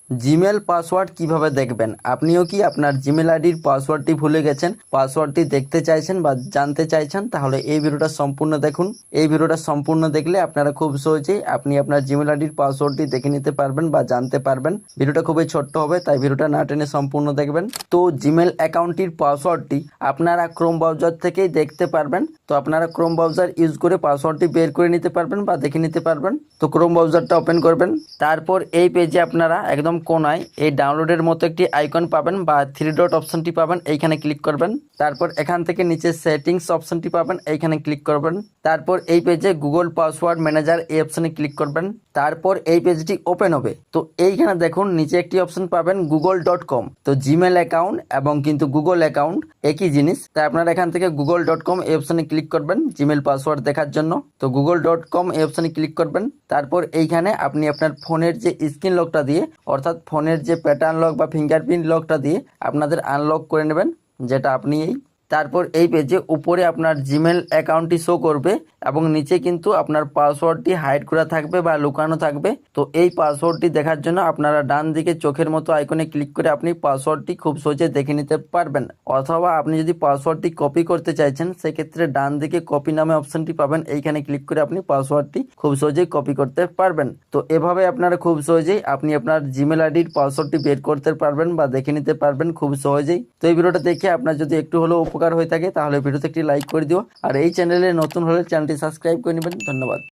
Gmail password কিভাবে দেখবেন? আপনিও কি আপনার জিমেল আইডির পাসওয়ার্ডটি ভুলে গেছেন, পাসওয়ার্ডটি দেখতে চাইছেন বা জানতে চাইছেন? তাহলে এই ভিডিওটা সম্পূর্ণ দেখুন। এই ভিডিওটা সম্পূর্ণ দেখলে আপনারা খুব সহজেই আপনি আপনার জিমেল আইডির পাসওয়ার্ডটি দেখে নিতে পারবেন বা জানতে পারবেন। ভিডিওটা খুবই ছোট্ট হবে, তাই ভিডিওটা না টেনে সম্পূর্ণ দেখবেন। তো জিমেল অ্যাকাউন্টটির পাসওয়ার্ডটি আপনারা ক্রোম ব্রাউজার থেকেই দেখতে পারবেন। তো আপনারা ক্রোম ব্রাউজার ইউজ করে পাসওয়ার্ডটি বের করে নিতে পারবেন বা দেখে নিতে পারবেন। তো ক্রোম ব্রাউজারটা ওপেন করবেন। তারপর এই পেজে আপনারা একদম কোনায় এই ডাউনলোডের মতো একটি আইকন পাবেন বা 3 ডট অপশনটি পাবেন, এইখানে ক্লিক করবেন। তারপর এখান থেকে নিচে সেটিংস অপশনটি পাবেন, এইখানে ক্লিক করবেন। তারপর এই পেজে গুগল পাসওয়ার্ড ম্যানেজার এই অপশনে ক্লিক করবেন। তারপর এই পেজটি ওপেন হবে। তো এইখানে দেখুন নিচে একটি অপশন পাবেন google.com। তো জিমেল অ্যাকাউন্ট এবং কিন্তু গুগল অ্যাকাউন্ট একই জিনিস, তাই আপনারা এখান থেকে google.com এই অপশনে ক্লিক করবেন জিমেল পাসওয়ার্ড দেখার জন্য। তো google.com এই অপশনে ক্লিক করবেন। তারপর এইখানে আপনি আপনার ফোনের যে স্ক্রিন লকটা দিয়ে, অর্থাৎ ফোনের যে প্যাটার্ন লক বা ফিঙ্গারপ্রিন্ট লকটা দিয়ে আপনাদের আনলক করে নেবেন, যেটা আপনি তারপর এই পেজে উপরে আপনার জিমেল অ্যাকাউন্টটি শো করবে এবং নিচে কিন্তু আপনার পাসওয়ার্ডটি হাইড করা থাকবে বা লুকানো থাকবে। তো এই পাসওয়ার্ডটি দেখার জন্য আপনারা ডান দিকে চোখের মতো আইকনে ক্লিক করে আপনি পাসওয়ার্ডটি খুব সহজে দেখে নিতে পারবেন। অথবা আপনি যদি পাসওয়ার্ডটি কপি করতে চাইছেন, সেক্ষেত্রে ডান দিকে কপি নামে অপশনটি পাবেন, এইখানে ক্লিক করে আপনি পাসওয়ার্ডটি খুব সহজেই কপি করতে পারবেন। তো এভাবে আপনারা খুব সহজেই আপনি আপনার জিমেল আইডির পাসওয়ার্ডটি বের করতে পারবেন বা দেখে নিতে পারবেন খুব সহজেই। তো এই ভিডিওটা দেখে আপনার যদি একটু হলেও উপকার হয়ে থাকে তাহলে ভিডিওতে একটি লাইক করে দিও, আর এই চ্যানেলে নতুন হলে চ্যানেলটি সাবস্ক্রাইব করে নেবেন। ধন্যবাদ।